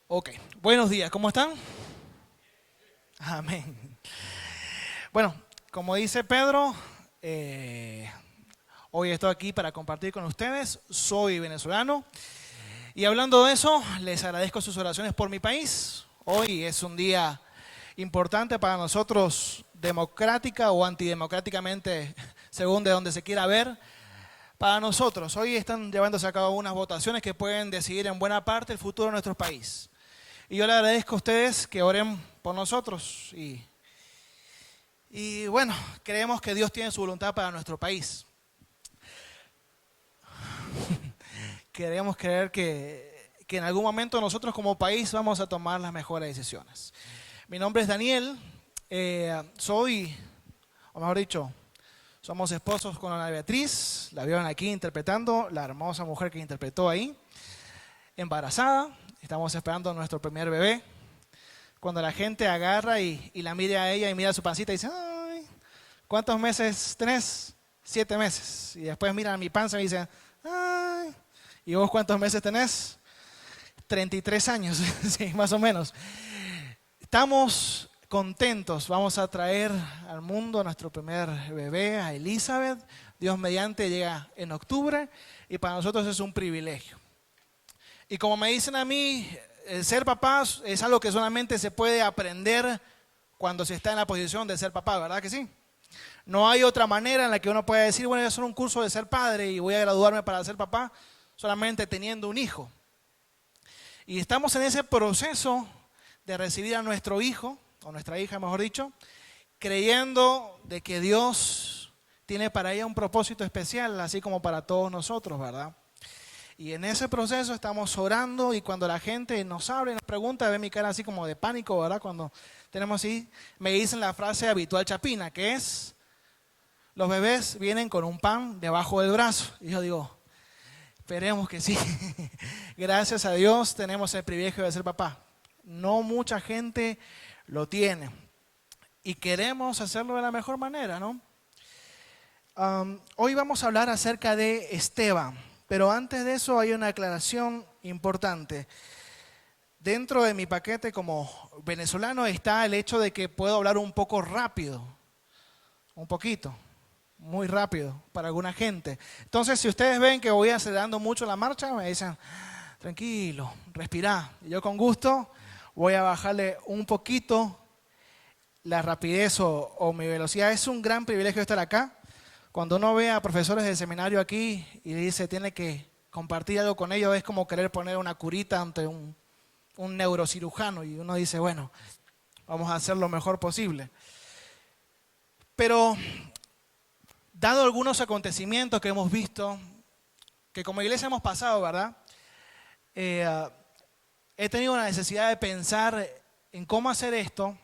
Ok, buenos días, ¿cómo están? Amén. Bueno, como dice Pedro, hoy estoy aquí para compartir con ustedes. Soy venezolano y hablando de eso, les agradezco sus oraciones por mi país. Hoy es un día importante para nosotros, democrática o antidemocráticamente, según de donde se quiera ver. Para nosotros, hoy están llevándose a cabo unas votaciones que pueden decidir en buena parte el futuro de nuestro país. Y yo le agradezco a ustedes que oren por nosotros y bueno, creemos que Dios tiene su voluntad para nuestro país. Queremos creer que en algún momento nosotros como país vamos a tomar las mejores decisiones. Mi nombre es Daniel, o mejor dicho, somos esposos con Ana Beatriz, la vieron aquí interpretando, la hermosa mujer que interpretó ahí, embarazada. Estamos esperando a nuestro primer bebé. Cuando la gente agarra y la mira a ella y mira su pancita y dice, ay, ¿cuántos meses tenés? 7 meses. Y después miran mi panza y dicen, ay, ¿y vos cuántos meses tenés? 33 años, sí, más o menos. Estamos contentos, vamos a traer al mundo a nuestro primer bebé, a Elizabeth. Dios mediante llega en octubre y para nosotros es un privilegio. Y como me dicen a mí, el ser papá es algo que solamente se puede aprender cuando se está en la posición de ser papá, ¿verdad que sí? No hay otra manera en la que uno pueda decir, bueno, voy a hacer un curso de ser padre y voy a graduarme para ser papá, solamente teniendo un hijo. Y estamos en ese proceso de recibir a nuestro hijo, o nuestra hija mejor dicho, creyendo de que Dios tiene para ella un propósito especial, así como para todos nosotros, ¿verdad? Y en ese proceso estamos orando y cuando la gente nos habla y nos pregunta, ve mi cara así como de pánico, ¿verdad? Cuando tenemos así, me dicen la frase habitual chapina, que es, los bebés vienen con un pan debajo del brazo. Y yo digo, esperemos que sí. Gracias a Dios tenemos el privilegio de ser papá. No mucha gente lo tiene y queremos hacerlo de la mejor manera, ¿no? Hoy vamos a hablar acerca de Esteban. Pero antes de eso hay una aclaración importante. Dentro de mi paquete como venezolano está el hecho de que puedo hablar un poco rápido, un poquito, muy rápido para alguna gente. Entonces, si ustedes ven que voy acelerando mucho la marcha, me dicen, tranquilo, respirá. Y yo con gusto voy a bajarle un poquito la rapidez o mi velocidad. Es un gran privilegio estar acá. Cuando uno ve a profesores del seminario aquí y dice tiene que compartir algo con ellos, es como querer poner una curita ante un neurocirujano y uno dice, bueno, vamos a hacer lo mejor posible. Pero, dado algunos acontecimientos que hemos visto, que como iglesia hemos pasado, ¿verdad? He tenido la necesidad de pensar en cómo hacer esto,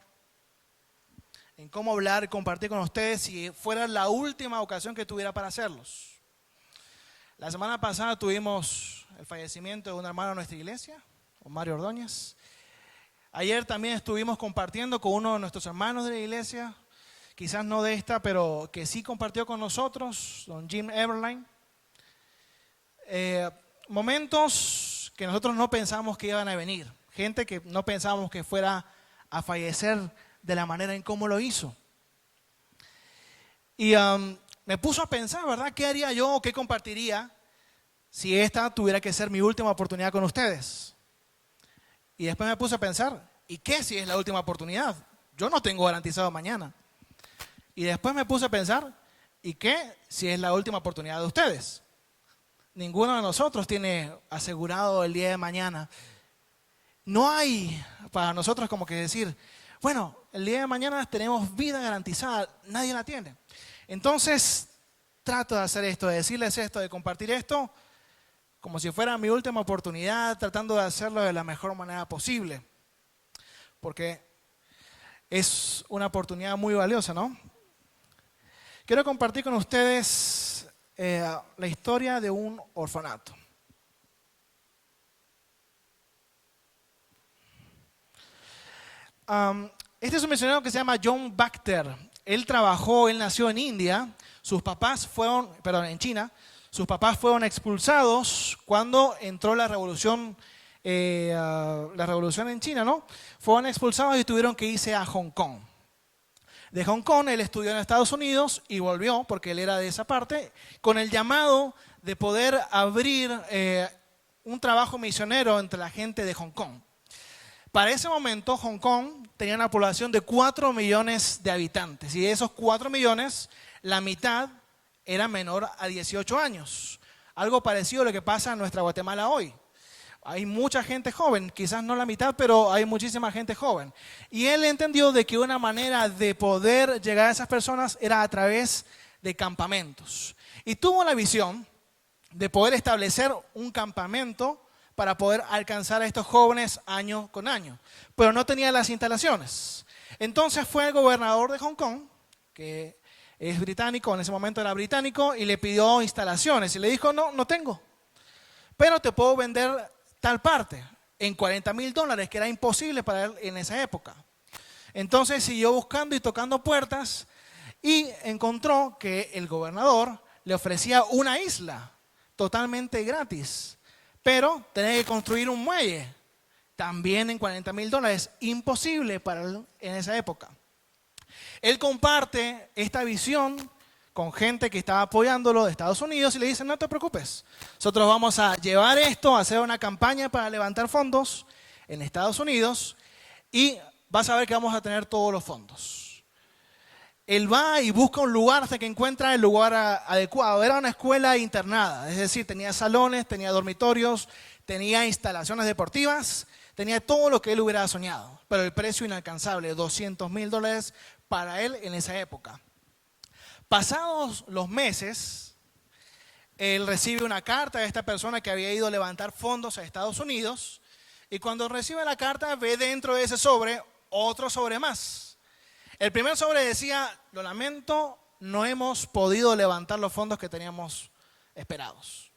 en cómo hablar y compartir con ustedes si fuera la última ocasión que tuviera para hacerlos. La semana pasada tuvimos el fallecimiento de un hermano de nuestra iglesia, Mario Ordóñez. Ayer también estuvimos compartiendo con uno de nuestros hermanos de la iglesia, quizás no de esta, pero que sí compartió con nosotros, don Jim Everline. Momentos que nosotros no pensamos que iban a venir, gente que no pensábamos que fuera a fallecer de la manera en cómo lo hizo. Y me puso a pensar, ¿verdad? ¿Qué haría yo o qué compartiría si esta tuviera que ser mi última oportunidad con ustedes? Y después me puse a pensar, ¿y qué si es la última oportunidad? Yo no tengo garantizado mañana. Y después me puse a pensar, ¿y qué si es la última oportunidad de ustedes? Ninguno de nosotros tiene asegurado el día de mañana. No hay para nosotros como que decir, bueno, el día de mañana tenemos vida garantizada, nadie la tiene. Entonces, trato de hacer esto, de decirles esto, de compartir esto, como si fuera mi última oportunidad, tratando de hacerlo de la mejor manera posible. Porque es una oportunidad muy valiosa, ¿no? Quiero compartir con ustedes la historia de un orfanato. Este es un misionero que se llama John Bacter. Él nació en India, en China. Sus papás fueron expulsados cuando entró la revolución la revolución en China, ¿no? Fueron expulsados y tuvieron que irse a Hong Kong. De Hong Kong él estudió en Estados Unidos y volvió, porque él era de esa parte, con el llamado de poder abrir un trabajo misionero entre la gente de Hong Kong. Para ese momento, Hong Kong tenía una población de 4 millones de habitantes. Y de esos 4 millones, la mitad era menor a 18 años. Algo parecido a lo que pasa en nuestra Guatemala hoy. Hay mucha gente joven, quizás no la mitad, pero hay muchísima gente joven. Y él entendió de que una manera de poder llegar a esas personas era a través de campamentos. Y tuvo la visión de poder establecer un campamento para poder alcanzar a estos jóvenes año con año. Pero no tenía las instalaciones. Entonces fue el gobernador de Hong Kong, que es británico, en ese momento era británico, y le pidió instalaciones. Y le dijo, no tengo. Pero te puedo vender tal parte en $40,000, que era imposible para él en esa época. Entonces siguió buscando y tocando puertas y encontró que el gobernador le ofrecía una isla totalmente gratis, pero tenía que construir un muelle también en $40,000, imposible para él en esa época. Él comparte esta visión con gente que estaba apoyándolo de Estados Unidos y le dicen, no te preocupes, nosotros vamos a llevar esto, a hacer una campaña para levantar fondos en Estados Unidos y vas a ver que vamos a tener todos los fondos. Él va y busca un lugar hasta que encuentra el lugar adecuado. Era una escuela internada, es decir, tenía salones, tenía dormitorios, tenía instalaciones deportivas, tenía todo lo que él hubiera soñado, pero el precio inalcanzable, $200,000 para él en esa época. Pasados los meses, él recibe una carta de esta persona que había ido a levantar fondos a Estados Unidos y cuando recibe la carta ve dentro de ese sobre otro sobre más. El primer sobre decía, lo lamento, no hemos podido levantar los fondos que teníamos esperados.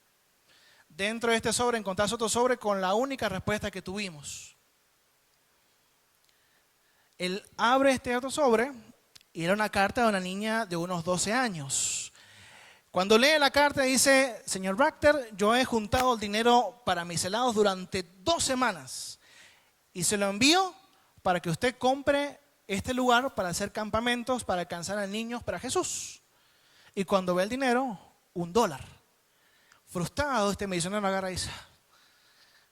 Dentro de este sobre encontrás otro sobre con la única respuesta que tuvimos. Él abre este otro sobre y era una carta de una niña de unos 12 años. Cuando lee la carta dice, señor Brachter, yo he juntado el dinero para mis helados durante 2 semanas y se lo envío para que usted compre este lugar para hacer campamentos, para alcanzar a niños para Jesús. Y cuando ve el dinero, $1. Frustrado, este misionero agarra y dice,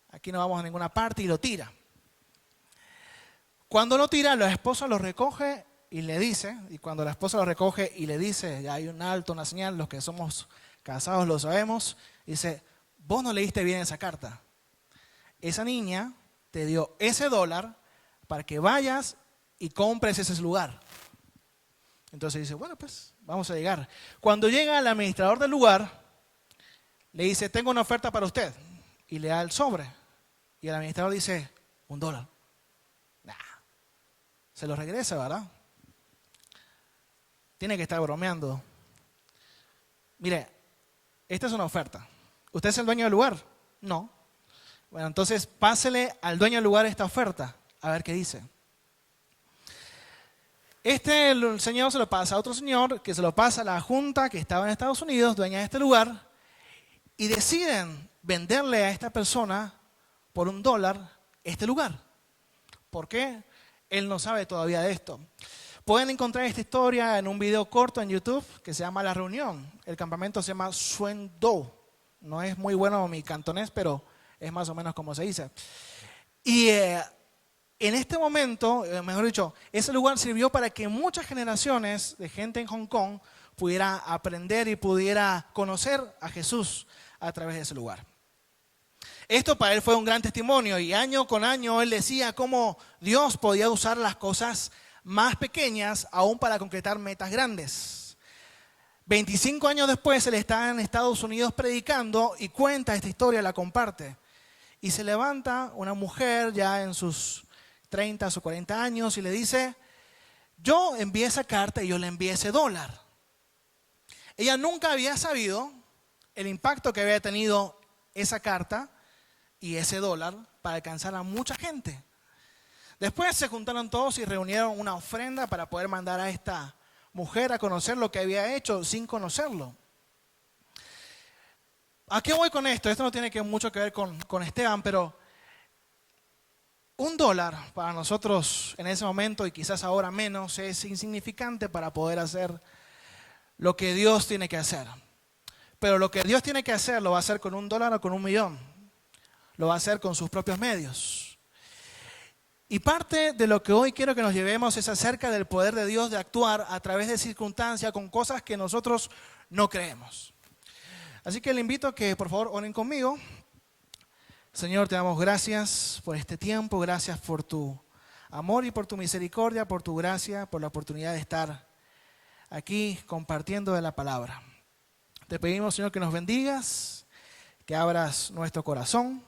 aquí no vamos a ninguna parte y lo tira. Cuando lo tira, la esposa lo recoge y le dice, y cuando la esposa lo recoge y le dice, ya hay un alto, una señal, los que somos casados lo sabemos, dice, vos no leíste bien esa carta. Esa niña te dio ese $1 para que vayas y compres ese lugar. Entonces dice, bueno, pues vamos a llegar. Cuando llega el administrador del lugar, le dice, tengo una oferta para usted. Y le da el sobre. Y el administrador dice, $1. Nah, se lo regresa, ¿verdad? Tiene que estar bromeando. Mire, esta es una oferta. ¿Usted es el dueño del lugar? No. Bueno, entonces pásele al dueño del lugar esta oferta, a ver qué dice. El señor se lo pasa a otro señor, que se lo pasa a la junta que estaba en Estados Unidos, dueña de este lugar, y deciden venderle a esta persona por $1 este lugar. ¿Por qué? Él no sabe todavía de esto. Pueden encontrar esta historia en un video corto en YouTube que se llama La Reunión. El campamento se llama Xuan Do. No es muy bueno mi cantonés, pero es más o menos como se dice. Y en este momento, mejor dicho, ese lugar sirvió para que muchas generaciones de gente en Hong Kong pudiera aprender y pudiera conocer a Jesús a través de ese lugar. Esto para él fue un gran testimonio y año con año él decía cómo Dios podía usar las cosas más pequeñas aún para concretar metas grandes. 25 años después él está en Estados Unidos predicando y cuenta esta historia, la comparte. Y se levanta una mujer ya en sus 30 o 40 años y le dice, yo envié esa carta y yo le envié ese $1. Ella nunca había sabido el impacto que había tenido esa carta y ese $1 para alcanzar a mucha gente. Después se juntaron todos y reunieron una ofrenda para poder mandar a esta mujer a conocer lo que había hecho sin conocerlo. ¿A qué voy con esto? Esto no tiene mucho que ver con Esteban, pero $1 para nosotros en ese momento y quizás ahora menos es insignificante para poder hacer lo que Dios tiene que hacer. Pero lo que Dios tiene que hacer lo va a hacer con $1 o con 1.000.000. Lo va a hacer con sus propios medios. Y parte de lo que hoy quiero que nos llevemos es acerca del poder de Dios de actuar a través de circunstancias con cosas que nosotros no creemos. Así que le invito a que por favor oren conmigo. Señor, te damos gracias por este tiempo, gracias por tu amor y por tu misericordia, por tu gracia, por la oportunidad de estar aquí compartiendo de la palabra. Te pedimos, Señor, que nos bendigas, que abras nuestro corazón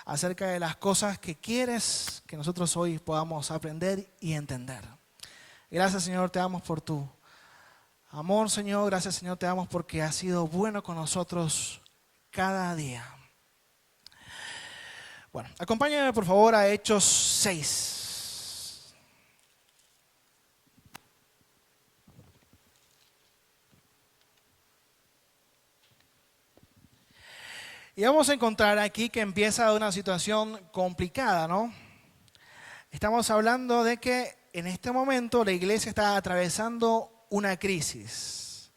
acerca de las cosas que quieres que nosotros hoy podamos aprender y entender. Gracias, Señor, te damos por tu amor, Señor. Gracias, Señor, te damos porque has sido bueno con nosotros cada día. Bueno, acompáñame por favor a Hechos 6. Y vamos a encontrar aquí que empieza una situación complicada, ¿no? Estamos hablando de que en este momento la iglesia está atravesando una crisis.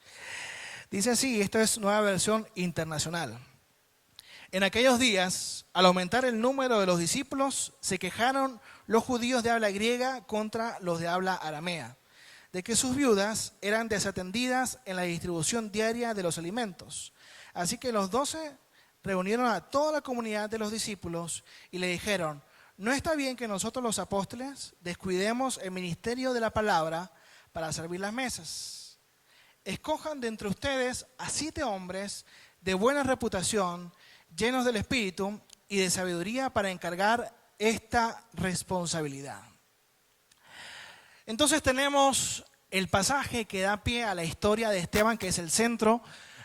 Dice así, esto es Nueva Versión Internacional. En aquellos días, al aumentar el número de los discípulos, se quejaron los judíos de habla griega contra los de habla aramea, de que sus viudas eran desatendidas en la distribución diaria de los alimentos. Así que los 12 reunieron a toda la comunidad de los discípulos y le dijeron: no está bien que nosotros los apóstoles descuidemos el ministerio de la palabra para servir las mesas. Escojan de entre ustedes a 7 hombres de buena reputación, llenos del Espíritu y de sabiduría para encargar esta responsabilidad. Entonces tenemos el pasaje que da pie a la historia de Esteban, que es el centro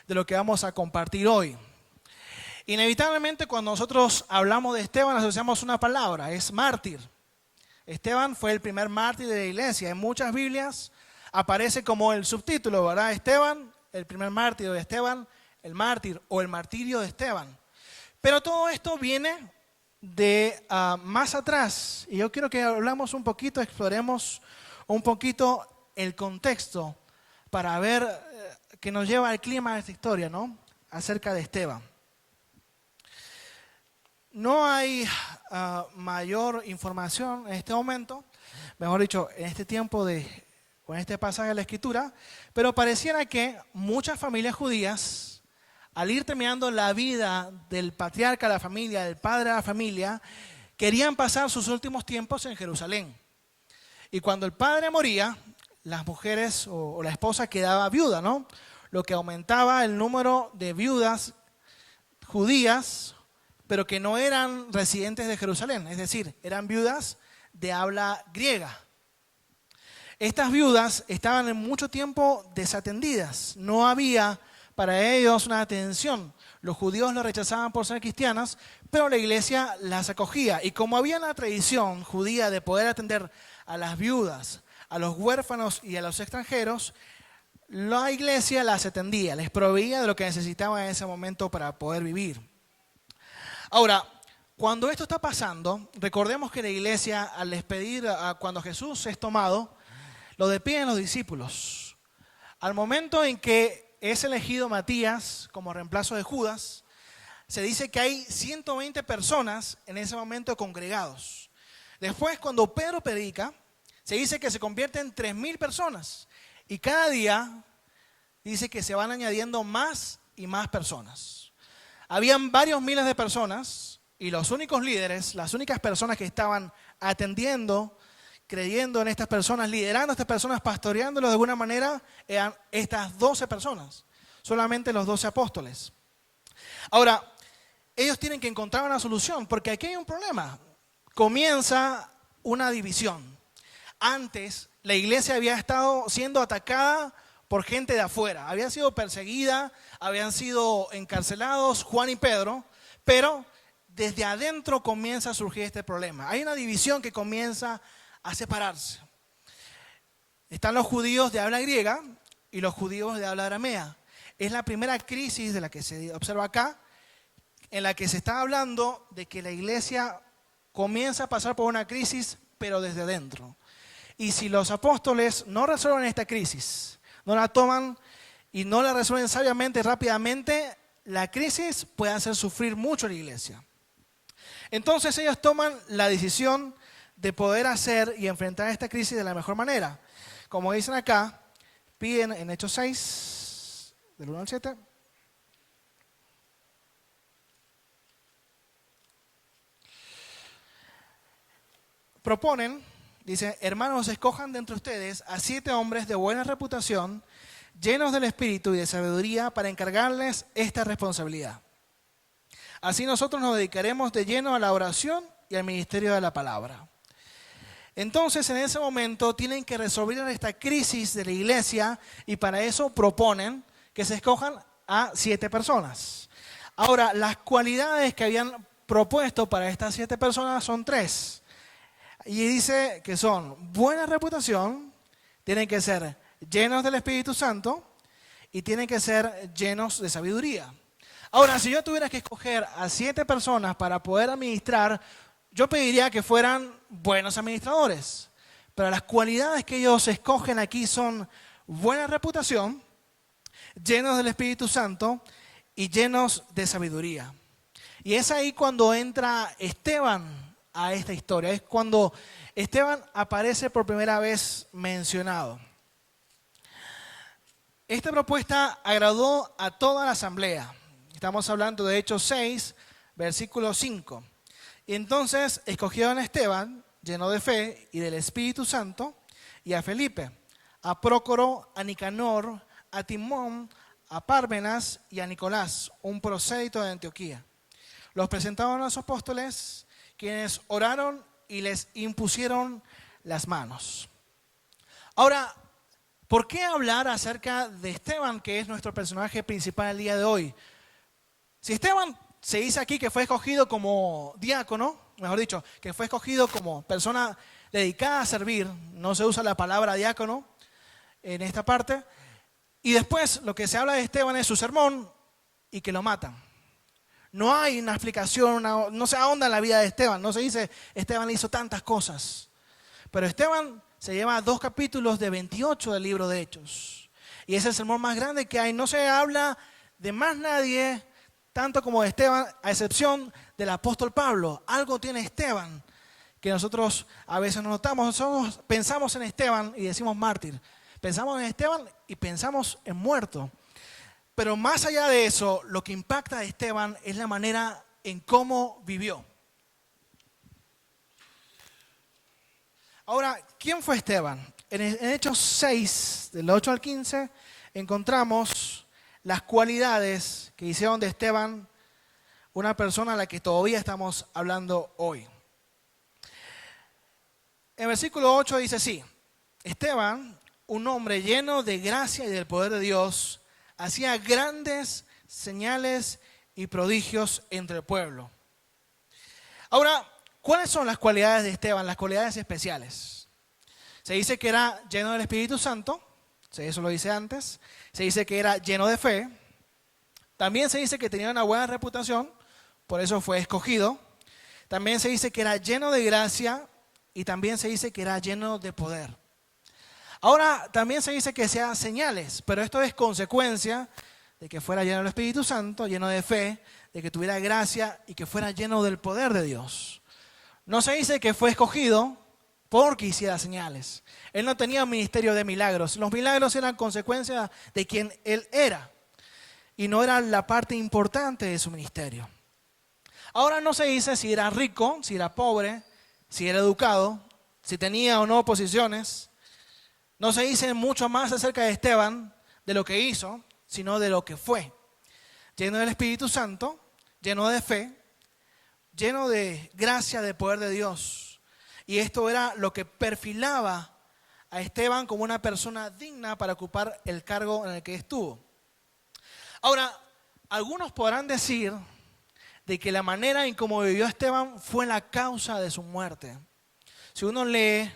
de lo que vamos a compartir hoy. Inevitablemente cuando nosotros hablamos de Esteban asociamos una palabra, es mártir. Esteban fue el primer mártir de la iglesia. En muchas Biblias aparece como el subtítulo, ¿verdad? Esteban, el primer mártir de Esteban, el mártir o el martirio de Esteban. Pero todo esto viene de más atrás. Y yo quiero que hablamos un poquito, exploremos un poquito el contexto para ver qué nos lleva al clima de esta historia, ¿no? Acerca de Esteban. No hay mayor información en este momento, mejor dicho, en este tiempo con este pasaje de la Escritura, pero pareciera que muchas familias judías, al ir terminando la vida del patriarca de la familia, del padre de la familia, querían pasar sus últimos tiempos en Jerusalén. Y cuando el padre moría, las mujeres o la esposa quedaba viuda, ¿no? Lo que aumentaba el número de viudas judías, pero que no eran residentes de Jerusalén, es decir, eran viudas de habla griega. Estas viudas estaban en mucho tiempo desatendidas, no había para ellos una atención. Los judíos los rechazaban por ser cristianas, pero la iglesia las acogía. Y como había una tradición judía de poder atender a las viudas, a los huérfanos y a los extranjeros, la iglesia las atendía, les proveía de lo que necesitaban en ese momento para poder vivir. Ahora, cuando esto está pasando, recordemos que la iglesia, al despedir, cuando Jesús es tomado, lo despiden los discípulos. Al momento en que es elegido Matías como reemplazo de Judas, se dice que hay 120 personas en ese momento congregados. Después, cuando Pedro predica, se dice que se convierte en 3.000 personas. Y cada día dice que se van añadiendo más y más personas. Habían varios miles de personas y los únicos líderes, las únicas personas que estaban atendiendo, creyendo en estas personas, liderando a estas personas, pastoreándolos de alguna manera, eran estas 12 personas, solamente los 12 apóstoles. Ahora, ellos tienen que encontrar una solución, porque aquí hay un problema. Comienza una división. Antes, la iglesia había estado siendo atacada por gente de afuera. Había sido perseguida, habían sido encarcelados Juan y Pedro, pero desde adentro comienza a surgir este problema. Hay una división que comienza a separarse. Están los judíos de habla griega y los judíos de habla aramea. Es la primera crisis de la que se observa acá, en la que se está hablando de que la iglesia comienza a pasar por una crisis, pero desde dentro. Y si los apóstoles no resuelven esta crisis, no la toman y no la resuelven sabiamente, rápidamente, la crisis puede hacer sufrir mucho a la iglesia. Entonces ellos toman la decisión de poder hacer y enfrentar esta crisis de la mejor manera. Como dicen acá, piden en Hechos 6, del 1 al 7. Proponen, dice, hermanos, escojan de entre ustedes a 7 hombres de buena reputación, llenos del Espíritu y de sabiduría, para encargarles esta responsabilidad. Así nosotros nos dedicaremos de lleno a la oración y al ministerio de la palabra. Entonces, en ese momento, tienen que resolver esta crisis de la iglesia y para eso proponen que se escojan a 7 personas. Ahora, las cualidades que habían propuesto para estas 7 personas son 3. Y dice que son buena reputación, tienen que ser llenos del Espíritu Santo y tienen que ser llenos de sabiduría. Ahora, si yo tuviera que escoger a 7 personas para poder administrar, yo pediría que fueran buenos administradores. Pero las cualidades que ellos escogen aquí son buena reputación, llenos del Espíritu Santo y llenos de sabiduría. Y es ahí cuando entra Esteban a esta historia. Es cuando Esteban aparece por primera vez mencionado. Esta propuesta agradó a toda la asamblea. Estamos hablando de Hechos 6, versículo 5. Y entonces escogieron a Esteban, lleno de fe y del Espíritu Santo, y a Felipe, a Prócoro, a Nicanor, a Timón, a Pármenas y a Nicolás, un prosélito de Antioquía. Los presentaron a los apóstoles, quienes oraron y les impusieron las manos. Ahora, ¿por qué hablar acerca de Esteban, que es nuestro personaje principal el día de hoy? Si Esteban se dice aquí que fue escogido como diácono, mejor dicho, que fue escogido como persona dedicada a servir, no se usa la palabra diácono en esta parte, y después lo que se habla de Esteban es su sermón y que lo matan. No hay una explicación, no se ahonda en la vida de Esteban, no se dice Esteban hizo tantas cosas. Pero Esteban se lleva 2 capítulos de 28 del libro de Hechos. Y es el sermón más grande que hay. No se habla de más nadie, tanto como de Esteban, a excepción del apóstol Pablo. Algo tiene Esteban que nosotros a veces no notamos. Nosotros pensamos en Esteban y decimos mártir. Pensamos en Esteban y pensamos en muerto. Pero más allá de eso, lo que impacta a Esteban es la manera en cómo vivió. Ahora, ¿quién fue Esteban? En Hechos 6, del 8 al 15, encontramos las cualidades que hicieron de Esteban una persona a la que todavía estamos hablando hoy. En versículo 8 dice así: Esteban, un hombre lleno de gracia y del poder de Dios, hacía grandes señales y prodigios entre el pueblo. Ahora, ¿cuáles son las cualidades de Esteban, las cualidades especiales? Se dice que era lleno del Espíritu Santo, eso lo dice antes. Se dice que era lleno de fe. También se dice que tenía una buena reputación, por eso fue escogido. También se dice que era lleno de gracia y también se dice que era lleno de poder. Ahora, también se dice que sea señales, pero esto es consecuencia de que fuera lleno del Espíritu Santo, lleno de fe, de que tuviera gracia y que fuera lleno del poder de Dios. No se dice que fue escogido porque hiciera señales. Él no tenía un ministerio de milagros. Los milagros eran consecuencia de quien él era y no era la parte importante de su ministerio. Ahora no se dice si era rico, si era pobre, si era educado, si tenía o no posiciones. No se dice mucho más acerca de Esteban, de lo que hizo, sino de lo que fue. Lleno del Espíritu Santo, lleno de fe, lleno de gracia, de poder de Dios. Y esto era lo que perfilaba a Esteban como una persona digna para ocupar el cargo en el que estuvo. Ahora, algunos podrán decir de que la manera en cómo vivió Esteban fue la causa de su muerte. Si uno lee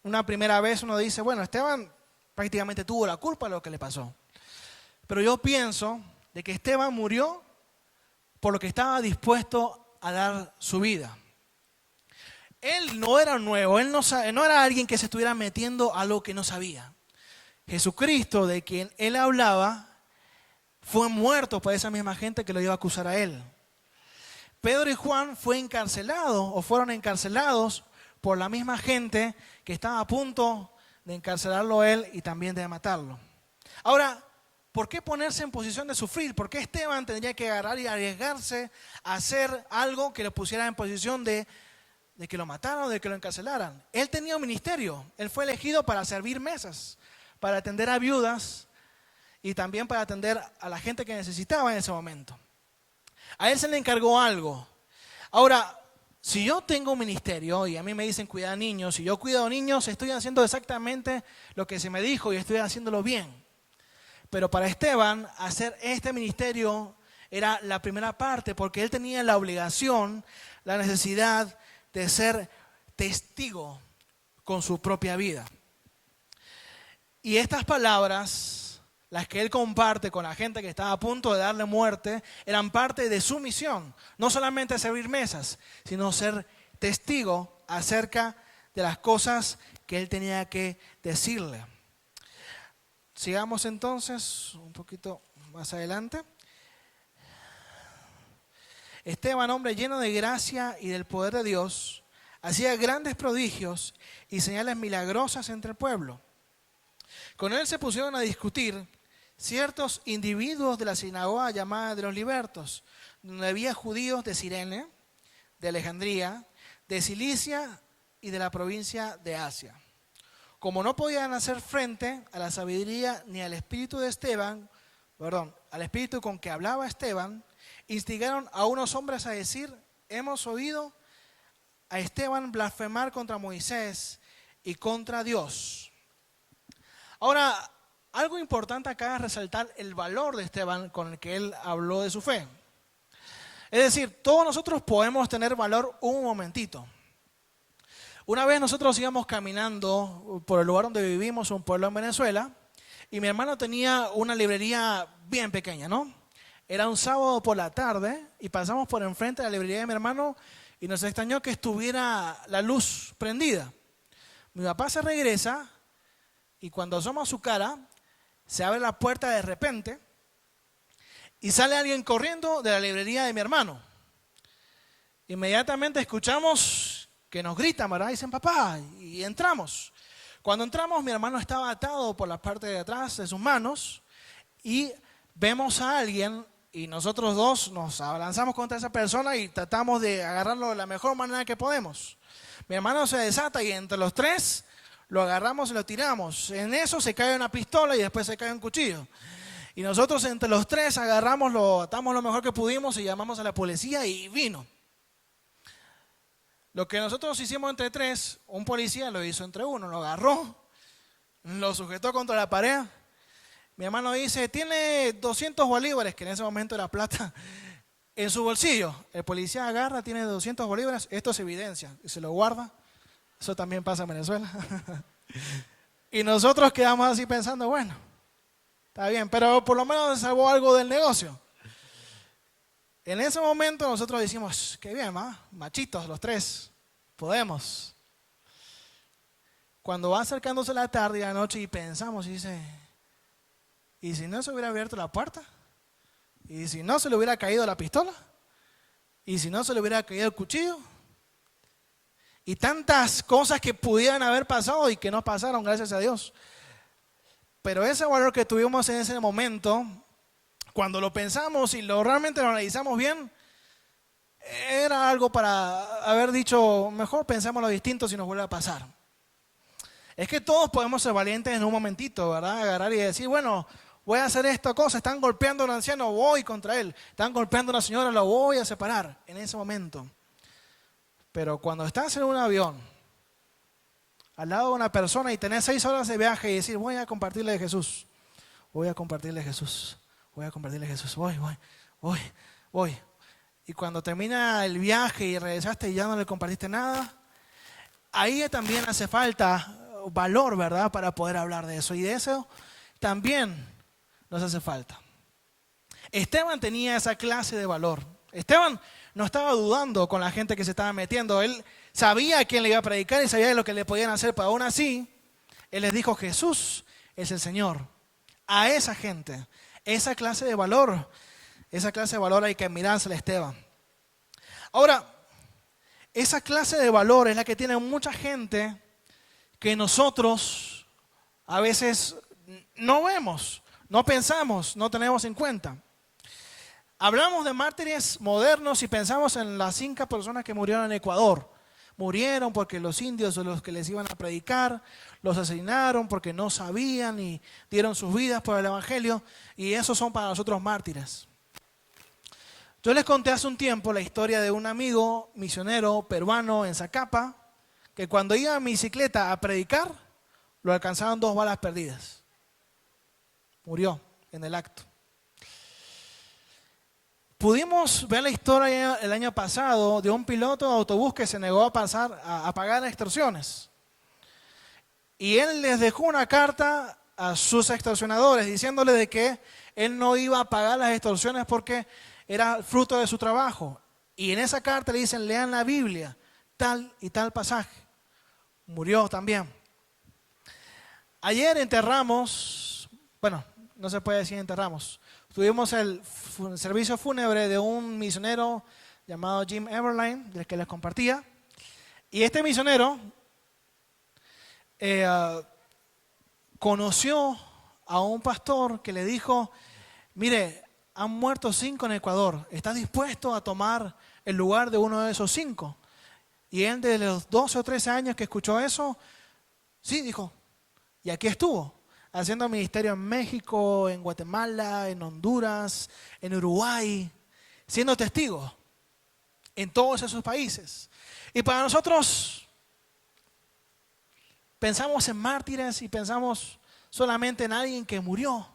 una primera vez, uno dice, bueno, Esteban prácticamente tuvo la culpa de lo que le pasó. Pero yo pienso de que Esteban murió por lo que estaba dispuesto a dar su vida. Él no era nuevo, él no era alguien que se estuviera metiendo a lo que no sabía. Jesucristo, de quien él hablaba, fue muerto por esa misma gente que lo iba a acusar a él. Pedro y Juan fueron encarcelados por la misma gente que estaba a punto de encarcelarlo a él y también de matarlo. Ahora, ¿por qué ponerse en posición de sufrir? ¿Por qué Esteban tendría que agarrar y arriesgarse a hacer algo que lo pusiera en posición de que lo mataran o de que lo encarcelaran? Él tenía un ministerio. Él fue elegido para servir mesas, para atender a viudas y también para atender a la gente que necesitaba en ese momento. A él se le encargó algo. Ahora, si yo tengo un ministerio y a mí me dicen cuidar a niños, si yo cuido a niños, estoy haciendo exactamente lo que se me dijo y estoy haciéndolo bien. Pero para Esteban, hacer este ministerio era la primera parte porque él tenía la obligación, la necesidad de ser testigo con su propia vida. Y estas palabras, las que él comparte con la gente que estaba a punto de darle muerte, eran parte de su misión. No solamente servir mesas, sino ser testigo acerca de las cosas que él tenía que decirle. Sigamos entonces un poquito más adelante. Esteban, hombre lleno de gracia y del poder de Dios, hacía grandes prodigios y señales milagrosas entre el pueblo. Con él se pusieron a discutir ciertos individuos de la sinagoga llamada de los libertos, donde había judíos de Cirene, de Alejandría, de Cilicia y de la provincia de Asia. Como no podían hacer frente a la sabiduría ni al espíritu al espíritu con que hablaba Esteban, instigaron a unos hombres a decir: hemos oído a Esteban blasfemar contra Moisés y contra Dios. Ahora, algo importante acá es resaltar el valor de Esteban con el que él habló de su fe. Es decir, todos nosotros podemos tener valor un momentito. Una vez nosotros íbamos caminando por el lugar donde vivimos, un pueblo en Venezuela, y mi hermano tenía una librería bien pequeña, ¿no? Era un sábado por la tarde y pasamos por enfrente de la librería de mi hermano y nos extrañó que estuviera la luz prendida. Mi papá se regresa y cuando asoma su cara, se abre la puerta de repente y sale alguien corriendo de la librería de mi hermano. Inmediatamente escuchamos que nos gritan, ¿verdad? Dicen papá, y entramos. Cuando entramos, mi hermano estaba atado por la parte de atrás de sus manos y vemos a alguien y nosotros dos nos abalanzamos contra esa persona y tratamos de agarrarlo de la mejor manera que podemos. Mi hermano se desata y entre los tres lo agarramos y lo tiramos. En eso se cae una pistola y después se cae un cuchillo. Y nosotros entre los tres agarramos, lo atamos lo mejor que pudimos y llamamos a la policía y vino. Lo que nosotros hicimos entre tres, un policía lo hizo entre uno, lo agarró, lo sujetó contra la pared. Mi hermano dice, tiene 200 bolívares, que en ese momento era plata, en su bolsillo. El policía agarra, tiene 200 bolívares, esto es evidencia, y se lo guarda. Eso también pasa en Venezuela. Y nosotros quedamos así pensando, bueno, está bien, pero por lo menos salvó algo del negocio. En ese momento nosotros decimos, qué bien, machitos los tres, podemos. Cuando va acercándose la tarde y la noche y pensamos y dice, ¿y si no se hubiera abierto la puerta? ¿Y si no se le hubiera caído la pistola? ¿Y si no se le hubiera caído el cuchillo? Y tantas cosas que pudieran haber pasado y que no pasaron, gracias a Dios. Pero ese valor que tuvimos en ese momento, cuando lo pensamos y realmente lo analizamos bien, era algo para haber dicho, mejor pensémoslo distinto si nos vuelve a pasar. Es que todos podemos ser valientes en un momentito, ¿verdad? Agarrar y decir, bueno, voy a hacer esta cosa, están golpeando a un anciano, voy contra él. Están golpeando a una señora, lo voy a separar en ese momento. Pero cuando estás en un avión, al lado de una persona y tenés 6 horas de viaje y decir, voy a compartirle de Jesús, voy a compartirle de Jesús. Voy a compartirle a Jesús, voy. Y cuando termina el viaje y regresaste y ya no le compartiste nada, ahí también hace falta valor, ¿verdad? Para poder hablar de eso. Y de eso también nos hace falta. Esteban tenía esa clase de valor. Esteban no estaba dudando con la gente que se estaba metiendo. Él sabía a quién le iba a predicar y sabía lo que le podían hacer, pero aún así, él les dijo, Jesús es el Señor. A esa gente, esa clase de valor hay que admirársela a Esteban. Ahora, esa clase de valor es la que tiene mucha gente que nosotros a veces no vemos, no pensamos, no tenemos en cuenta. Hablamos de mártires modernos y pensamos en las 5 personas que murieron en Ecuador. Murieron porque los indios o los que les iban a predicar los asesinaron porque no sabían y dieron sus vidas por el evangelio, y esos son para nosotros mártires. Yo les conté hace un tiempo la historia de un amigo misionero peruano en Zacapa que cuando iba en bicicleta a predicar lo alcanzaron 2 balas perdidas. Murió en el acto. Pudimos ver la historia el año pasado de un piloto de autobús que se negó a pagar las extorsiones. Y él les dejó una carta a sus extorsionadores diciéndole de que él no iba a pagar las extorsiones porque era fruto de su trabajo. Y en esa carta le dicen, lean la Biblia, tal y tal pasaje. Murió también. Ayer enterramos, bueno, no se puede decir enterramos, tuvimos el servicio fúnebre de un misionero llamado Jim Everline, del que les compartía. Y este misionero conoció a un pastor que le dijo, mire, han muerto 5 en Ecuador, ¿estás dispuesto a tomar el lugar de uno de esos 5? Y él, de los 12 o 13 años que escuchó eso, sí, dijo, y aquí estuvo, haciendo ministerio en México, en Guatemala, en Honduras, en Uruguay, siendo testigo en todos esos países. Y para nosotros, pensamos en mártires y pensamos solamente en alguien que murió,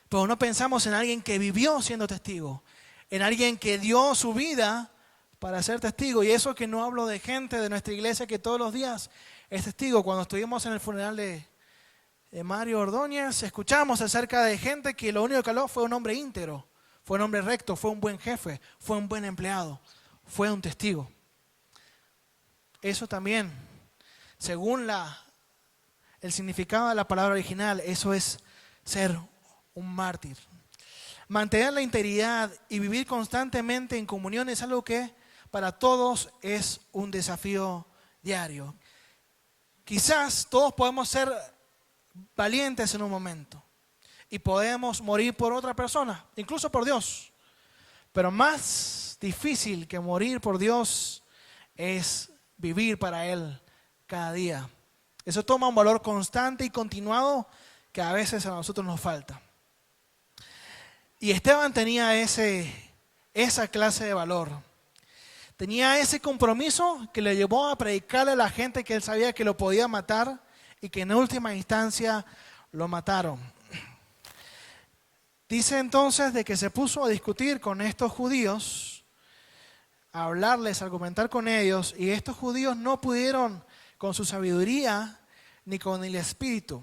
pero no pensamos en alguien que vivió siendo testigo, en alguien que dio su vida para ser testigo. Y eso que no hablo de gente de nuestra iglesia que todos los días es testigo. Cuando estuvimos en el funeral de Mario Ordóñez, escuchamos acerca de gente que lo único que habló fue un hombre íntegro, fue un hombre recto, fue un buen jefe, fue un buen empleado, fue un testigo. Eso también, según el significado de la palabra original, eso es ser un mártir. Mantener la integridad y vivir constantemente en comunión es algo que para todos es un desafío diario. Quizás todos podemos ser valientes en un momento y podemos morir por otra persona, incluso por Dios. Pero más difícil que morir por Dios es vivir para Él cada día. Eso toma un valor constante y continuado que a veces a nosotros nos falta. Y Esteban tenía esa clase de valor. Tenía ese compromiso que le llevó a predicarle a la gente que él sabía que lo podía matar y que en última instancia lo mataron. Dice entonces de que se puso a discutir con estos judíos, a hablarles, a argumentar con ellos, y estos judíos no pudieron con su sabiduría ni con el espíritu.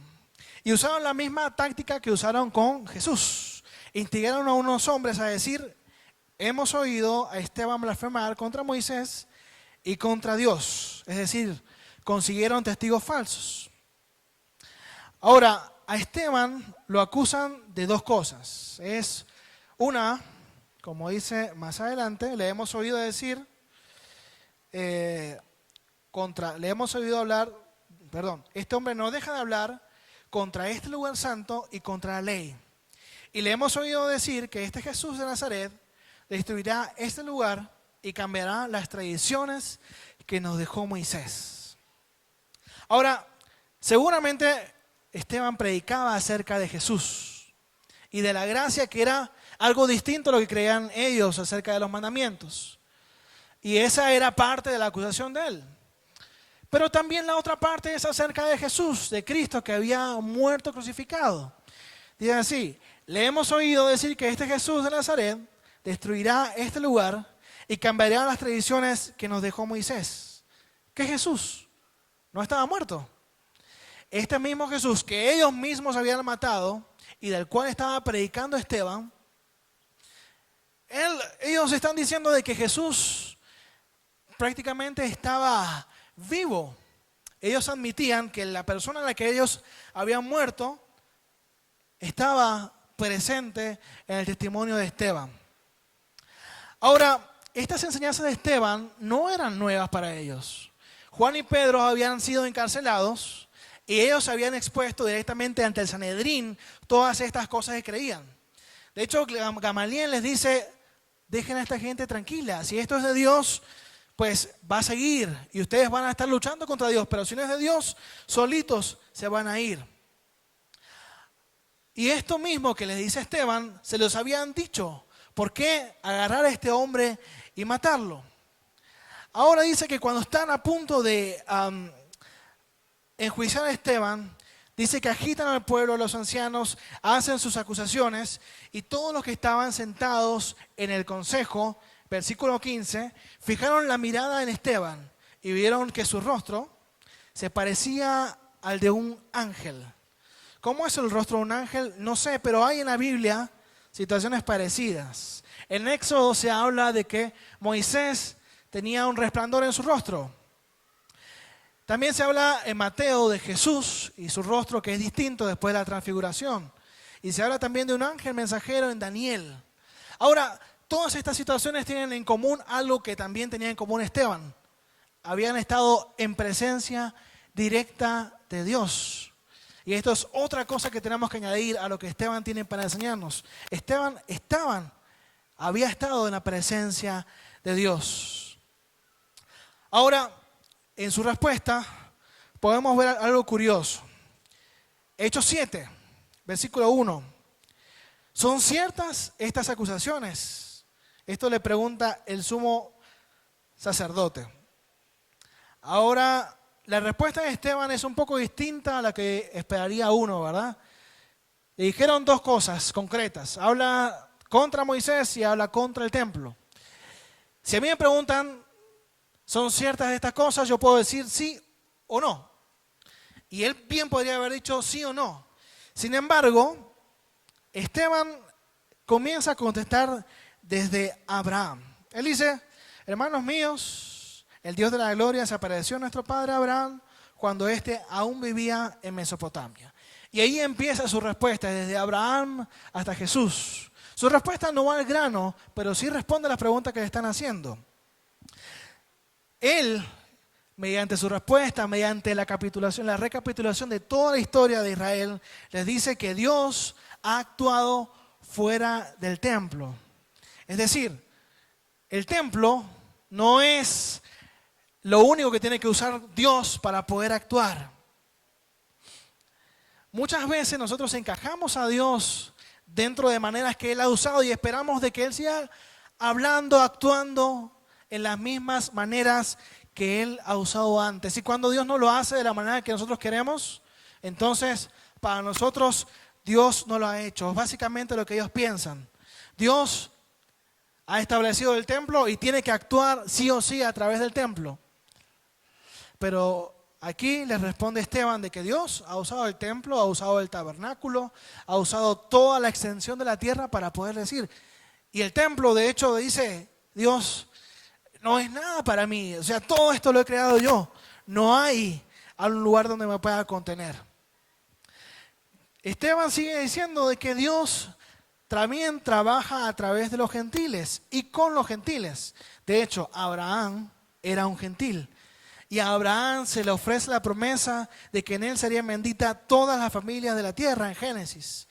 Y usaron la misma táctica que usaron con Jesús. Instigaron a unos hombres a decir, hemos oído a Esteban blasfemar contra Moisés y contra Dios. Es decir, consiguieron testigos falsos. Ahora, a Esteban lo acusan de 2 cosas. Es una, como dice más adelante, le hemos oído decir, este hombre no deja de hablar contra este lugar santo y contra la ley. Y le hemos oído decir que este Jesús de Nazaret destruirá este lugar y cambiará las tradiciones que nos dejó Moisés. Ahora, seguramente Esteban predicaba acerca de Jesús y de la gracia, que era algo distinto a lo que creían ellos acerca de los mandamientos. Y esa era parte de la acusación de él. Pero también la otra parte es acerca de Jesús, de Cristo, que había muerto crucificado. Dice así, le hemos oído decir que este Jesús de Nazaret destruirá este lugar y cambiará las tradiciones que nos dejó Moisés. ¿Qué Jesús? No estaba muerto. Este mismo Jesús que ellos mismos habían matado y del cual estaba predicando Esteban, Ellos están diciendo de que Jesús prácticamente estaba vivo. Ellos admitían que la persona a la que ellos habían muerto estaba presente en el testimonio de Esteban. Ahora, estas enseñanzas de Esteban no eran nuevas para ellos. Juan y Pedro habían sido encarcelados y ellos habían expuesto directamente ante el Sanedrín todas estas cosas que creían. De hecho, Gamaliel les dice, dejen a esta gente tranquila. Si esto es de Dios, pues va a seguir y ustedes van a estar luchando contra Dios. Pero si no es de Dios, solitos se van a ir. Y esto mismo que les dice Esteban, se los habían dicho. ¿Por qué agarrar a este hombre y matarlo? Ahora dice que cuando están a punto de enjuiciar a Esteban, dice que agitan al pueblo, a los ancianos, hacen sus acusaciones y todos los que estaban sentados en el consejo, versículo 15, fijaron la mirada en Esteban y vieron que su rostro se parecía al de un ángel. ¿Cómo es el rostro de un ángel? No sé, pero hay en la Biblia situaciones parecidas. En Éxodo se habla de que Moisés tenía un resplandor en su rostro. También se habla en Mateo de Jesús y su rostro que es distinto después de la transfiguración. Y se habla también de un ángel mensajero en Daniel. Ahora, todas estas situaciones tienen en común algo que también tenía en común Esteban. Habían estado en presencia directa de Dios. Y esto es otra cosa que tenemos que añadir a lo que Esteban tiene para enseñarnos. Esteban había estado en la presencia de Dios. Ahora, en su respuesta, podemos ver algo curioso. Hechos 7, versículo 1. ¿Son ciertas estas acusaciones? Esto le pregunta el sumo sacerdote. Ahora, la respuesta de Esteban es un poco distinta a la que esperaría uno, ¿verdad? Le dijeron dos cosas concretas. Habla contra Moisés y habla contra el templo. Si a mí me preguntan, ¿son ciertas estas cosas? Yo puedo decir sí o no. Y él bien podría haber dicho sí o no. Sin embargo, Esteban comienza a contestar desde Abraham. Él dice, hermanos míos, el Dios de la gloria se apareció a nuestro padre Abraham cuando éste aún vivía en Mesopotamia. Y ahí empieza su respuesta, desde Abraham hasta Jesús. Su respuesta no va al grano, pero sí responde a las preguntas que le están haciendo. Él, mediante su respuesta, mediante la recapitulación de toda la historia de Israel, les dice que Dios ha actuado fuera del templo. Es decir, el templo no es lo único que tiene que usar Dios para poder actuar. Muchas veces nosotros encajamos a Dios dentro de maneras que Él ha usado y esperamos de que Él siga hablando, actuando en las mismas maneras que Él ha usado antes. Y cuando Dios no lo hace de la manera que nosotros queremos, entonces para nosotros Dios no lo ha hecho. Es básicamente lo que ellos piensan. Dios ha establecido el templo y tiene que actuar sí o sí a través del templo. Pero aquí les responde Esteban de que Dios ha usado el templo, ha usado el tabernáculo, ha usado toda la extensión de la tierra para poder decir. Y el templo, de hecho, dice, Dios no es nada para mí. O sea, todo esto lo he creado yo. No hay algún lugar donde me pueda contener. Esteban sigue diciendo de que Dios también trabaja a través de los gentiles y con los gentiles. De hecho, Abraham era un gentil. Y a Abraham se le ofrece la promesa de que en él serían benditas todas las familias de la tierra en Génesis.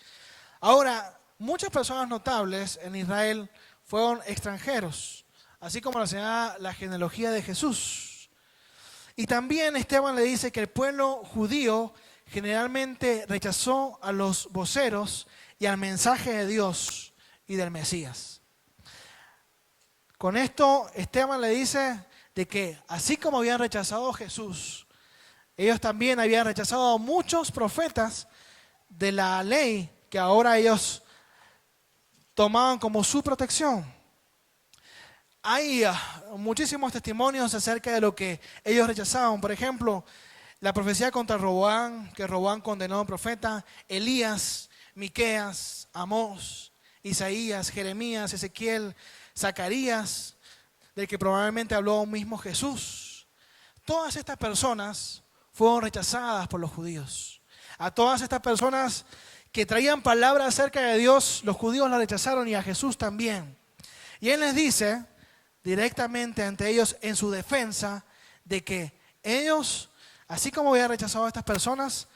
Ahora, muchas personas notables en Israel fueron extranjeros, así como lo señala la genealogía de Jesús. Y también Esteban le dice que el pueblo judío generalmente rechazó a los voceros y al mensaje de Dios y del Mesías. Con esto, Esteban le dice de que así como habían rechazado a Jesús, ellos también habían rechazado a muchos profetas de la ley que ahora ellos tomaban como su protección. Hay muchísimos testimonios acerca de lo que ellos rechazaban. Por ejemplo, la profecía contra Roboam, que Roboam condenó a un profeta, Elías, Miqueas, Amós, Isaías, Jeremías, Ezequiel, Zacarías, del que probablemente habló mismo Jesús. Todas estas personas fueron rechazadas por los judíos. A todas estas personas que traían palabras acerca de Dios, los judíos la rechazaron y a Jesús también. Y Él les dice directamente ante ellos en su defensa de que ellos, así como habían rechazado a estas personas,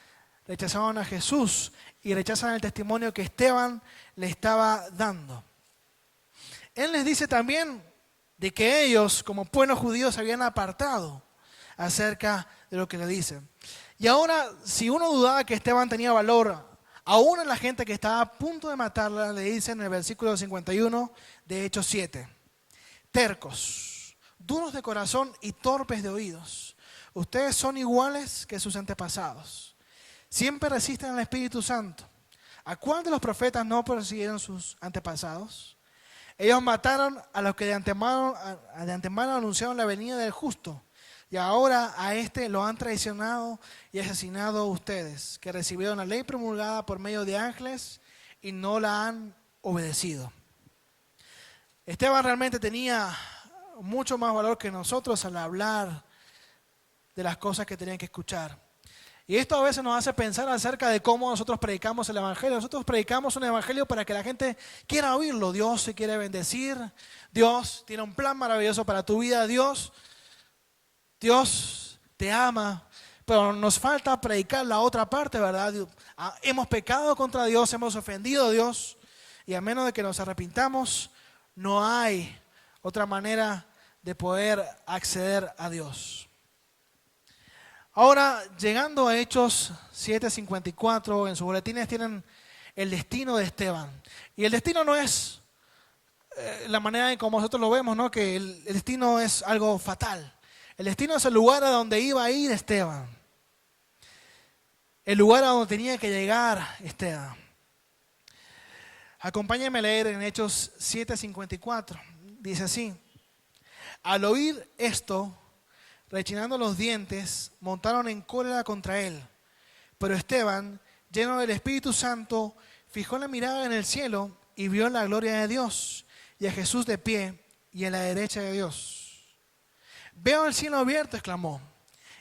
rechazaron a Jesús y rechazan el testimonio que Esteban le estaba dando. Él les dice también de que ellos, como pueblo judío, se habían apartado acerca de lo que le dicen. Y ahora, si uno dudaba que Esteban tenía valor, aún a la gente que estaba a punto de matarla, le dicen en el versículo 51 de Hechos 7, tercos, duros de corazón y torpes de oídos, ustedes son iguales que sus antepasados. Siempre resisten al Espíritu Santo. ¿A cuál de los profetas no persiguieron sus antepasados? Ellos mataron a los que de antemano anunciaron la venida del justo. Y ahora a este lo han traicionado y asesinado ustedes, que recibieron la ley promulgada por medio de ángeles y no la han obedecido. Esteban realmente tenía mucho más valor que nosotros al hablar de las cosas que tenían que escuchar. Y esto a veces nos hace pensar acerca de cómo nosotros predicamos el evangelio. Nosotros predicamos un evangelio para que la gente quiera oírlo. Dios se quiere bendecir. Dios tiene un plan maravilloso para tu vida. Dios te ama. Pero nos falta predicar la otra parte, ¿verdad? Hemos pecado contra Dios, hemos ofendido a Dios. Y a menos de que nos arrepintamos, no hay otra manera de poder acceder a Dios. Ahora, llegando a Hechos 7:54, en sus boletines tienen el destino de Esteban. Y el destino no es la manera en como nosotros lo vemos, ¿no? Que el destino es algo fatal. El destino es el lugar a donde iba a ir Esteban. El lugar a donde tenía que llegar Esteban. Acompáñenme a leer en Hechos 7:54. Dice así: al oír esto, rechinando los dientes, montaron en cólera contra él. Pero Esteban, lleno del Espíritu Santo, fijó la mirada en el cielo y vio la gloria de Dios y a Jesús de pie y a la derecha de Dios. Veo el cielo abierto, exclamó,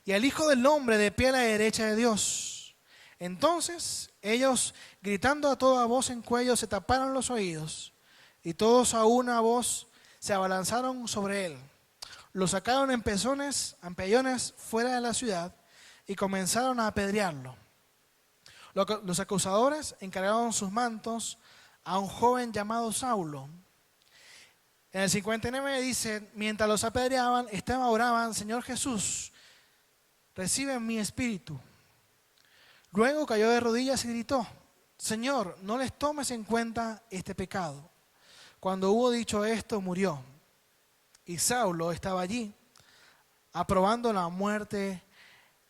y al Hijo del Hombre de pie a la derecha de Dios. Entonces ellos, gritando a toda voz en cuello, se taparon los oídos y todos a una voz se abalanzaron sobre él. Lo sacaron en ampellones fuera de la ciudad y comenzaron a apedrearlo. Los acusadores encargaron sus mantos a un joven llamado Saulo. En el 59 dice: mientras los apedreaban, oraban: Señor Jesús, recibe mi espíritu. Luego cayó de rodillas y gritó: Señor, no les tomes en cuenta este pecado. Cuando hubo dicho esto, murió. Y Saulo estaba allí, aprobando la muerte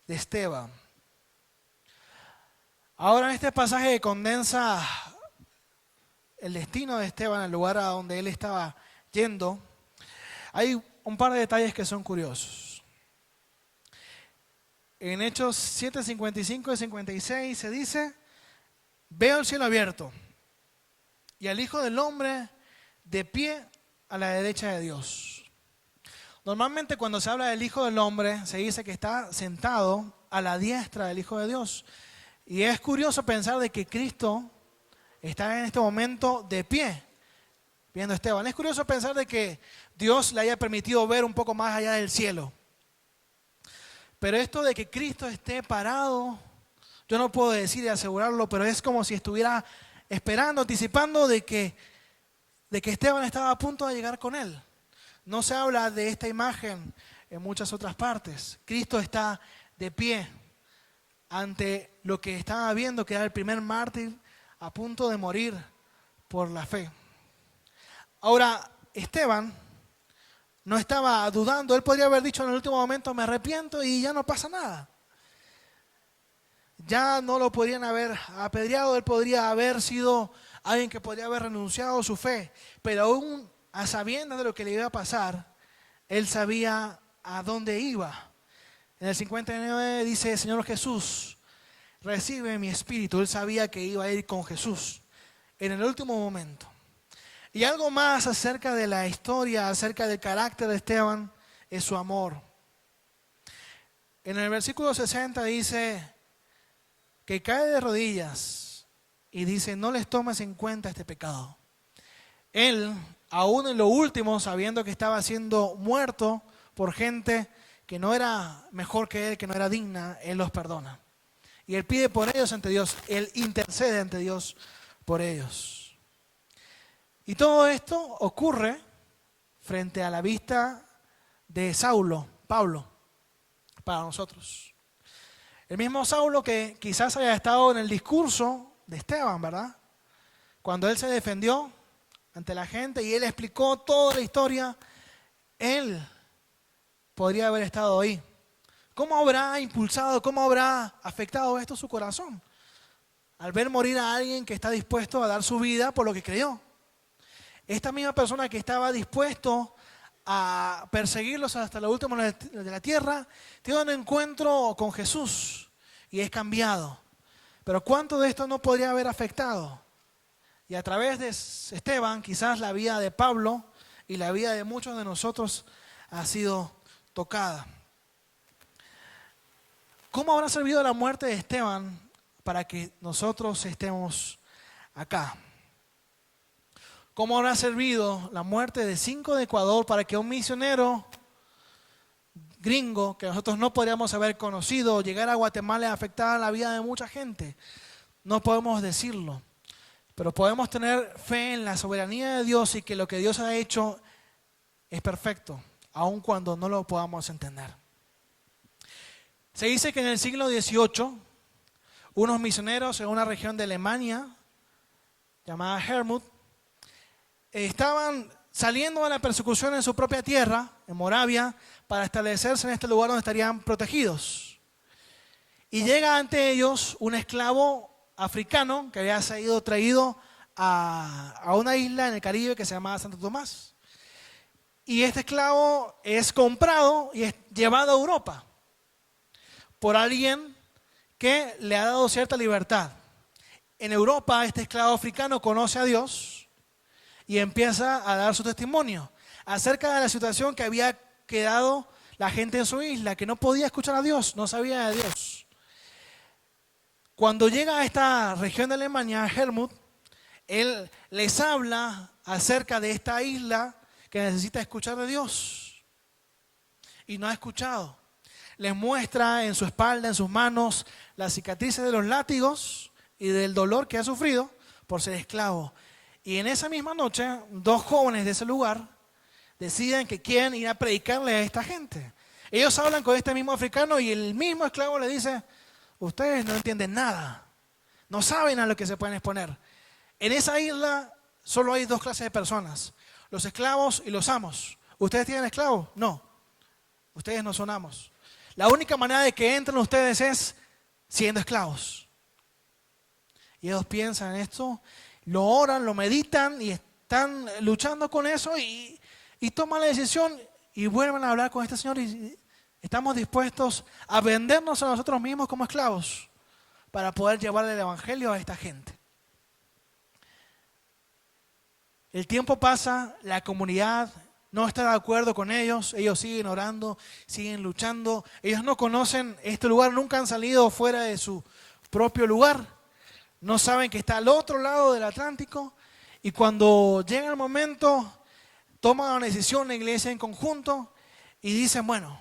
de Esteban. Ahora en este pasaje condensa el destino de Esteban, el lugar a donde él estaba yendo. Hay un par de detalles que son curiosos. En Hechos 7:55 y 56 se dice: veo el cielo abierto y al Hijo del Hombre de pie a la derecha de Dios. Normalmente cuando se habla del Hijo del Hombre se dice que está sentado a la diestra del Hijo de Dios. Y es curioso pensar de que Cristo está en este momento de pie, viendo a Esteban. Es curioso pensar de que Dios le haya permitido ver un poco más allá del cielo. Pero esto de que Cristo esté parado, yo no puedo decir y asegurarlo, pero es como si estuviera esperando, anticipando de que Esteban estaba a punto de llegar con él. No se habla de esta imagen en muchas otras partes. Cristo está de pie ante lo que estaba viendo, que era el primer mártir a punto de morir por la fe. Ahora, Esteban no estaba dudando. Él podría haber dicho en el último momento: me arrepiento y ya no pasa nada. Ya no lo podrían haber apedreado. Él podría haber sido alguien que podría haber renunciado a su fe. Pero aún a sabiendas de lo que le iba a pasar, él sabía a dónde iba. En el 59 dice: Señor Jesús, recibe mi espíritu. Él sabía que iba a ir con Jesús en el último momento. Y algo más acerca de la historia, acerca del carácter de Esteban, es su amor. En el versículo 60 dice que cae de rodillas y dice, no les tomes en cuenta este pecado. Él, aún en lo último, sabiendo que estaba siendo muerto por gente que no era mejor que él, que no era digna, él los perdona. Y él pide por ellos ante Dios, él intercede ante Dios por ellos. Y todo esto ocurre frente a la vista de Saulo, Pablo, para nosotros. El mismo Saulo que quizás haya estado en el discurso de Esteban, ¿verdad? Cuando él se defendió ante la gente y él explicó toda la historia, él podría haber estado ahí. ¿Cómo habrá impulsado, cómo habrá afectado esto su corazón? Al ver morir a alguien que está dispuesto a dar su vida por lo que creyó. Esta misma persona que estaba dispuesto a perseguirlos hasta lo último de la tierra, tiene un encuentro con Jesús y es cambiado. Pero ¿cuánto de esto no podría haber afectado? Y a través de Esteban, quizás la vida de Pablo y la vida de muchos de nosotros ha sido tocada. ¿Cómo habrá servido la muerte de Esteban para que nosotros estemos acá? ¿Cómo habrá servido la muerte de 5 de Ecuador para que un misionero gringo que nosotros no podríamos haber conocido llegara a Guatemala y afectara la vida de mucha gente? No podemos decirlo, pero podemos tener fe en la soberanía de Dios y que lo que Dios ha hecho es perfecto, aun cuando no lo podamos entender. Se dice que en el siglo XVIII, unos misioneros en una región de Alemania, llamada Hermut, estaban saliendo de la persecución en su propia tierra, en Moravia, para establecerse en este lugar donde estarían protegidos. Y llega ante ellos un esclavo africano que había sido traído a una isla en el Caribe que se llamaba Santo Tomás. Y este esclavo es comprado y es llevado a Europa por alguien que le ha dado cierta libertad. En Europa este esclavo africano conoce a Dios y empieza a dar su testimonio acerca de la situación que había quedado la gente en su isla, que no podía escuchar a Dios, no sabía de Dios. Cuando llega a esta región de Alemania, Hermut, él les habla acerca de esta isla que necesita escuchar de Dios y no ha escuchado. Les muestra en su espalda, en sus manos, las cicatrices de los látigos y del dolor que ha sufrido por ser esclavo. Y en esa misma noche, 2 jóvenes de ese lugar deciden que quieren ir a predicarle a esta gente. Ellos hablan con este mismo africano y el mismo esclavo le dice, ustedes no entienden nada, no saben a lo que se pueden exponer. En esa isla solo hay 2 clases de personas, los esclavos y los amos. ¿Ustedes tienen esclavos? No, ustedes no son amos. La única manera de que entren ustedes es siendo esclavos. Y ellos piensan en esto, lo oran, lo meditan y están luchando con eso y toman la decisión y vuelven a hablar con este señor y estamos dispuestos a vendernos a nosotros mismos como esclavos para poder llevarle el evangelio a esta gente. El tiempo pasa, la comunidad no está de acuerdo con ellos siguen orando, siguen luchando, ellos no conocen este lugar, nunca han salido fuera de su propio lugar, no saben que está al otro lado del Atlántico y cuando llega el momento toman una decisión la iglesia en conjunto y dicen, bueno,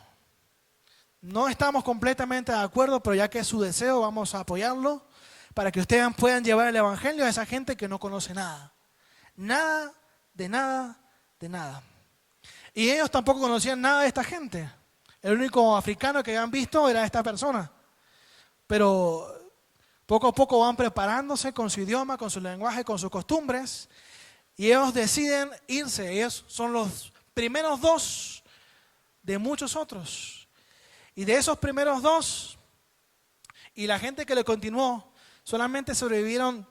no estamos completamente de acuerdo, pero ya que es su deseo vamos a apoyarlo para que ustedes puedan llevar el evangelio a esa gente que no conoce nada. Nada, de nada, de nada. Y ellos tampoco conocían nada de esta gente. El único africano que habían visto era esta persona. Pero poco a poco van preparándose con su idioma, con su lenguaje, con sus costumbres. Y ellos deciden irse. Ellos son los primeros 2 de muchos otros. Y de esos primeros 2 y la gente que le continuó, solamente sobrevivieron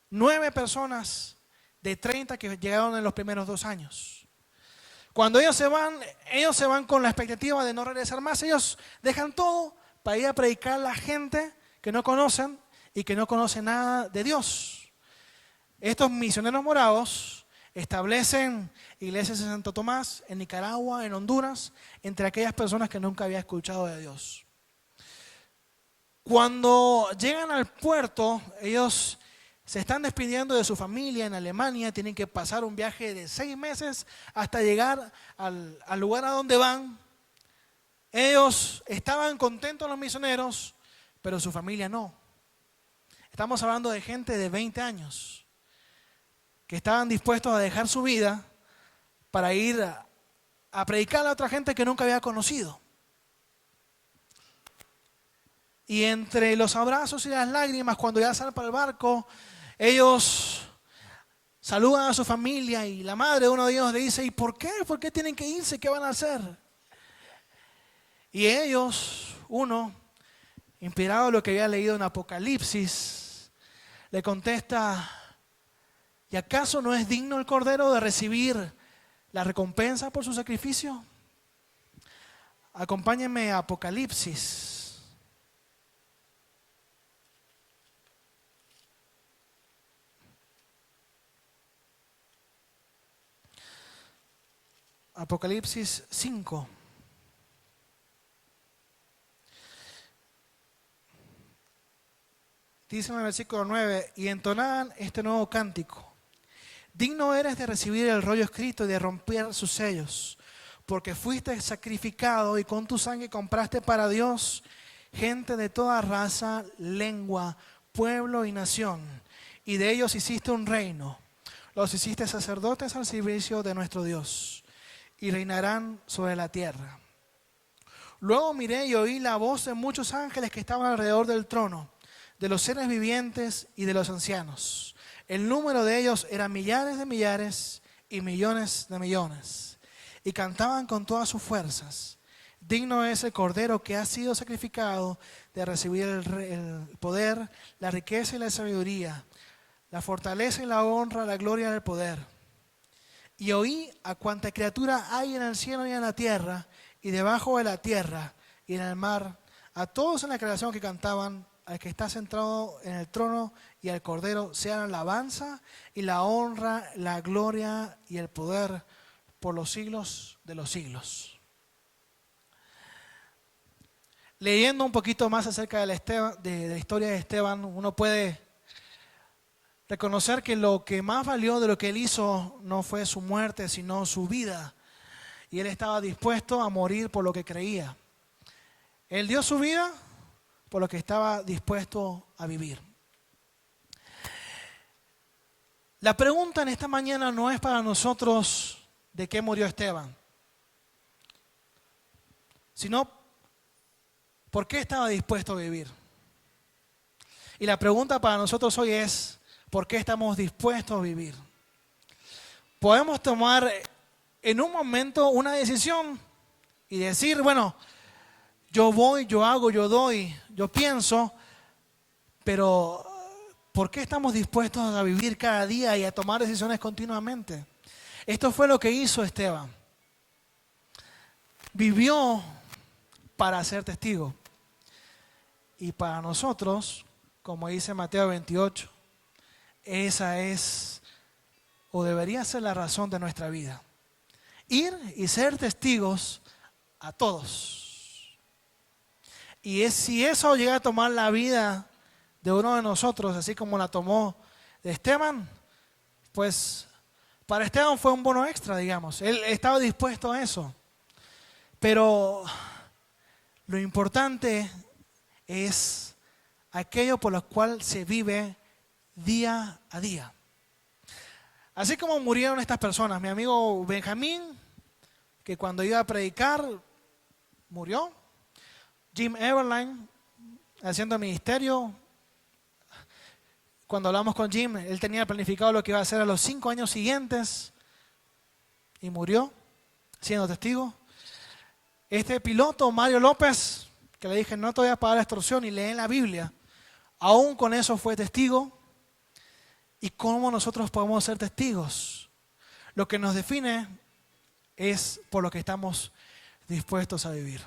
9 personas de 30 que llegaron en los primeros 2 años. Cuando ellos se van con la expectativa de no regresar más. Ellos dejan todo para ir a predicar a la gente que no conocen y que no conocen nada de Dios. Estos misioneros morados Establecen iglesias en Santo Tomás, en Nicaragua, en Honduras, entre aquellas personas que nunca habían escuchado de Dios. Cuando llegan al puerto, ellos se están despidiendo de su familia en Alemania, tienen que pasar un viaje de 6 meses hasta llegar al lugar a donde van. Ellos estaban contentos los misioneros, pero su familia no. Estamos hablando de gente de 20 años que estaban dispuestos a dejar su vida para ir a predicar a otra gente que nunca había conocido. Y entre los abrazos y las lágrimas, cuando ya salen para el barco, ellos saludan a su familia y la madre de uno de ellos le dice: ¿y por qué? ¿Por qué tienen que irse? ¿Qué van a hacer? Y ellos, uno, inspirado en lo que había leído en Apocalipsis, le contesta: ¿y acaso no es digno el Cordero de recibir la recompensa por su sacrificio? Acompáñenme a Apocalipsis. Apocalipsis 5. Dice en el versículo 9: y entonaban este nuevo cántico: digno eres de recibir el rollo escrito y de romper sus sellos, porque fuiste sacrificado y con tu sangre compraste para Dios gente de toda raza, lengua, pueblo y nación, y de ellos hiciste un reino. Los hiciste sacerdotes al servicio de nuestro Dios, y reinarán sobre la tierra. Luego miré y oí la voz de muchos ángeles que estaban alrededor del trono, de los seres vivientes y de los ancianos. El número de ellos era millares de millares y millones de millones. Y cantaban con todas sus fuerzas: digno es el Cordero que ha sido sacrificado de recibir el poder, la riqueza y la sabiduría, la fortaleza y la honra, la gloria y el poder. Y oí a cuanta criatura hay en el cielo y en la tierra, y debajo de la tierra y en el mar, a todos en la creación que cantaban: al que está sentado en el trono y al Cordero sea la alabanza y la honra, la gloria y el poder por los siglos de los siglos. Leyendo un poquito más acerca de la historia de Esteban, uno puede reconocer que lo que más valió de lo que él hizo no fue su muerte, sino su vida. Y él estaba dispuesto a morir por lo que creía. Él dio su vida por lo que estaba dispuesto a vivir. La pregunta en esta mañana no es para nosotros de qué murió Esteban, sino por qué estaba dispuesto a vivir. Y la pregunta para nosotros hoy es: ¿por qué estamos dispuestos a vivir? Podemos tomar en un momento una decisión y decir: bueno, yo voy, yo hago, yo doy, yo pienso, pero ¿por qué estamos dispuestos a vivir cada día y a tomar decisiones continuamente? Esto fue lo que hizo Esteban. Vivió para ser testigo. Y para nosotros, como dice Mateo 28, esa es o debería ser la razón de nuestra vida. Ir y ser testigos a todos. Y si eso llega a tomar la vida de uno de nosotros, así como la tomó de Esteban, pues para Esteban fue un bono extra, digamos. Él estaba dispuesto a eso. Pero lo importante es aquello por lo cual se vive día a día. Así como murieron estas personas, mi amigo Benjamín, que cuando iba a predicar, murió. Jim Everline, haciendo ministerio. Cuando hablamos con Jim, él tenía planificado lo que iba a hacer a los 5 años siguientes y murió siendo testigo. Este piloto, Mario López, que le dije: no te voy a pagar la extorsión, y lee en la Biblia, aún con eso fue testigo. ¿Y cómo nosotros podemos ser testigos? Lo que nos define es por lo que estamos dispuestos a vivir.